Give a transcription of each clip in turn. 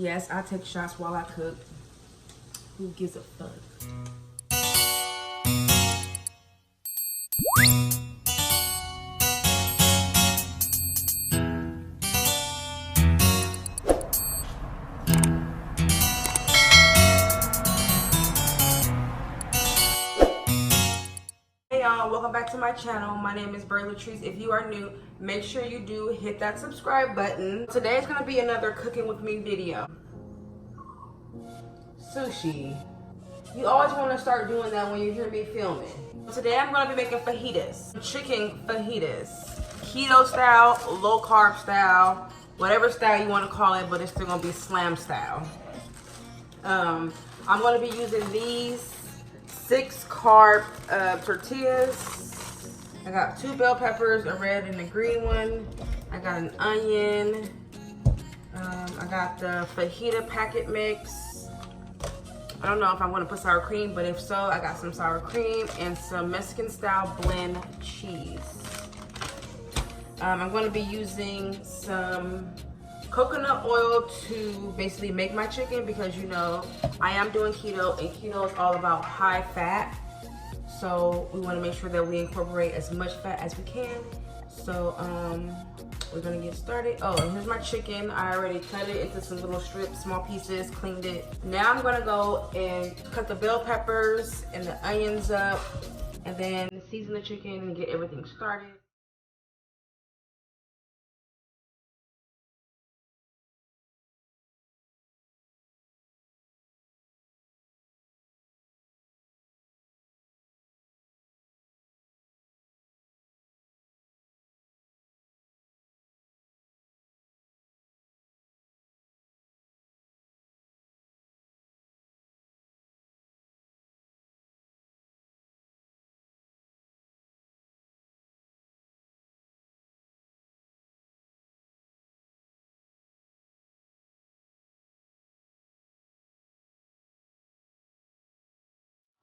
Yes, I take shots while I cook. Who gives a fuck? Hey y'all, welcome back to my channel. My name is Bray Latrice. If you are new, make sure you do hit that subscribe button. Today is gonna be another cooking with me video. Sushi. You always want to start doing that when you hear me filming. Today I'm going to be making fajitas. Chicken fajitas. Keto style, low carb style, whatever style you want to call it, but it's still going to be slam style. I'm going to be using these 6 carb tortillas. I got 2 bell peppers, a red and a green one. I got an onion. I got the fajita packet mix. I don't know if I'm going to put sour cream, but if so, I got some sour cream and some Mexican style blend cheese. I'm going to be using some coconut oil to basically make my chicken because you know I am doing keto, and keto is all about high fat. So we want to make sure that we incorporate as much fat as we can. So we're gonna get started. Oh, and here's my chicken. I already cut it into some little strips, small pieces, cleaned it. Now I'm gonna go and cut the bell peppers and the onions up, and then season the chicken and get everything started.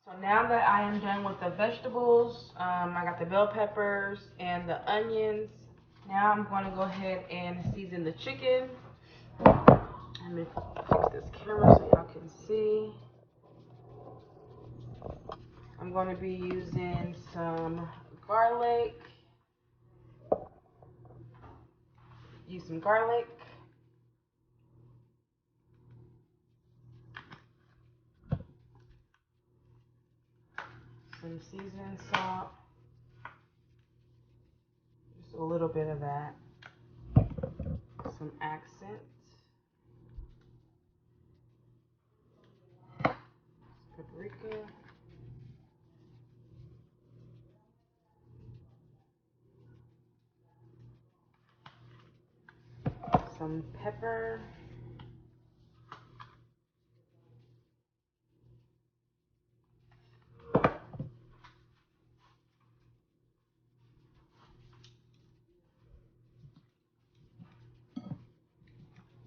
So now that I am done with the vegetables, I got the bell peppers and the onions. Now I'm going to go ahead and season the chicken. Let me fix this camera so y'all can see. I'm going to be using some garlic. Use some garlic. Some seasoned salt. Just a little bit of that. Some accent. Paprika. Some pepper.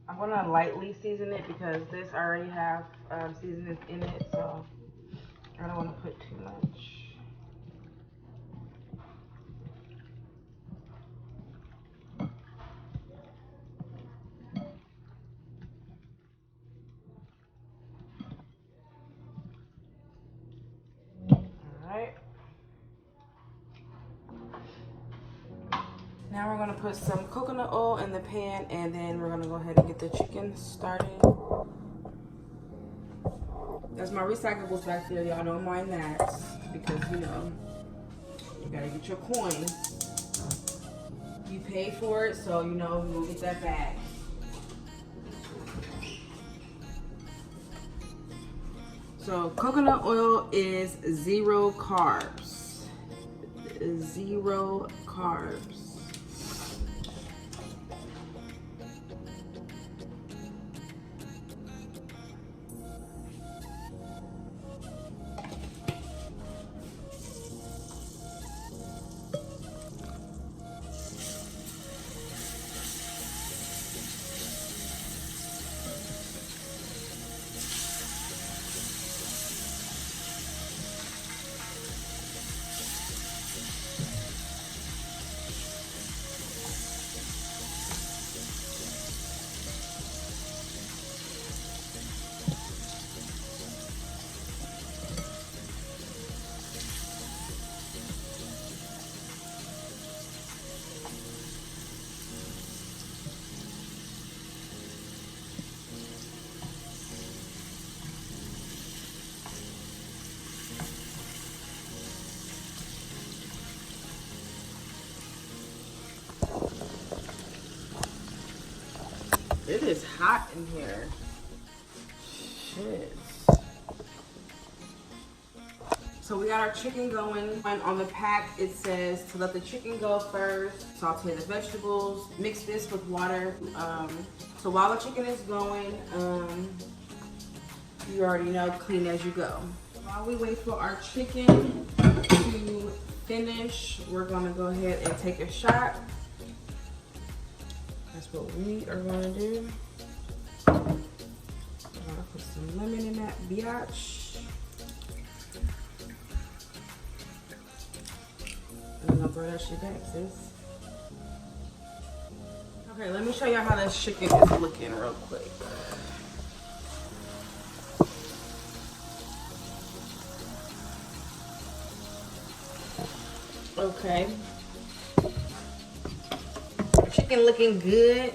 I'm going to lightly season it because this already have seasonings in it, so I don't want to put too much. Alright. Now we're going to put some coconut oil in the pan, and then we're going to go ahead and get the chicken started. That's my recyclables back there. Y'all don't mind that because, you know, you got to get your coins. You pay for it, so, you know, we'll get that back. So coconut oil is 0 carbs. 0 carbs. is hot in here. Shit. So we got our chicken going. And on the pack, it says to let the chicken go first, saute the vegetables, mix this with water. So while the chicken is going, you already know, clean as you go. While we wait for our chicken to finish, we're gonna go ahead and take a shot. That's what we are gonna do. I'm gonna put some lemon in that biatch. I'm gonna throw that shit back, sis. Okay, let me show you how this chicken is looking real quick. Okay. Chicken looking good.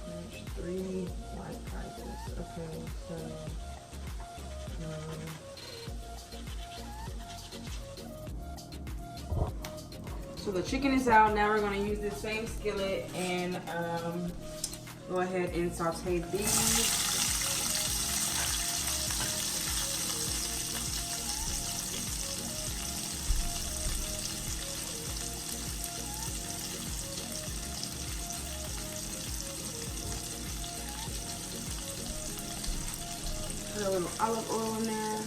There's 3 white Fajitas. Okay, so the chicken is out. Now we're going to use the same skillet and go ahead and saute these. Put a little olive oil in there.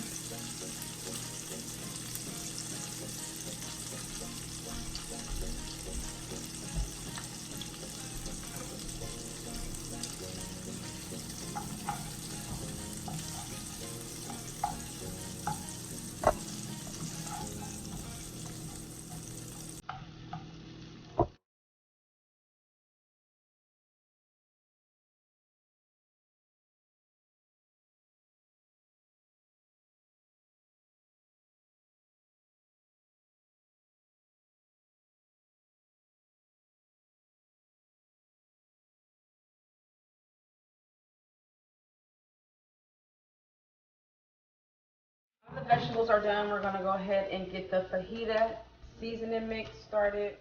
The vegetables are done. We're gonna go ahead and get the fajita seasoning mix started.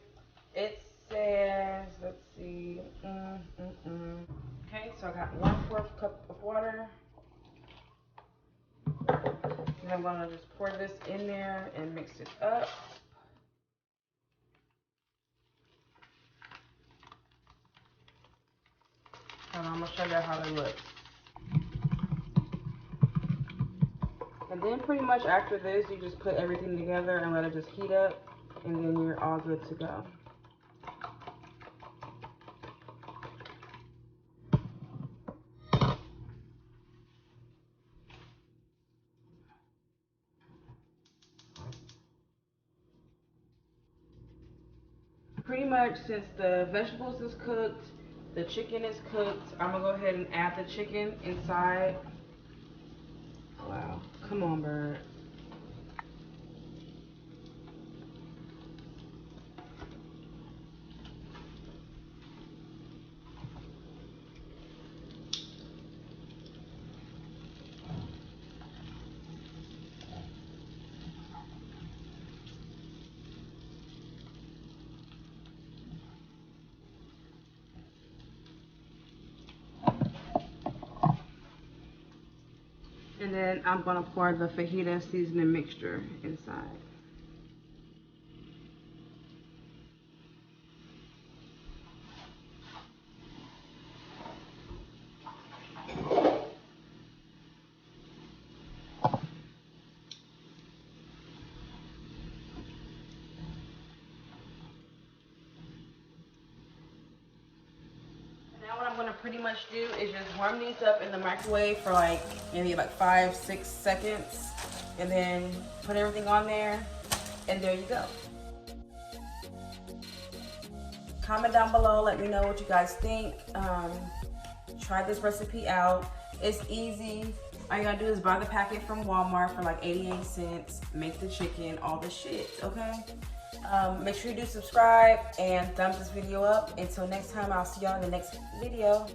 It says, let's see, Okay, so I got 1/4 cup of water. And I'm gonna just pour this in there and mix it up. And I'm gonna show you how they look. And then pretty much after this, you just put everything together and let it just heat up, and then you're all good to go. Pretty much since the vegetables is cooked, the chicken is cooked, I'm gonna go ahead and add the chicken inside. Wow, come on, bird. And then I'm gonna pour the fajita seasoning mixture inside. Now what I'm gonna pretty much do is just warm these up in the microwave for like maybe like 5-6 seconds, and then put everything on there, and there you go. Comment down below, let me know what you guys think. Try this recipe out. It's easy. All you gotta do is buy the packet from Walmart for like 88 cents, make the chicken, all the shit, okay? Make sure you do subscribe and thumbs this video up. Until next time, I'll see y'all in the next video.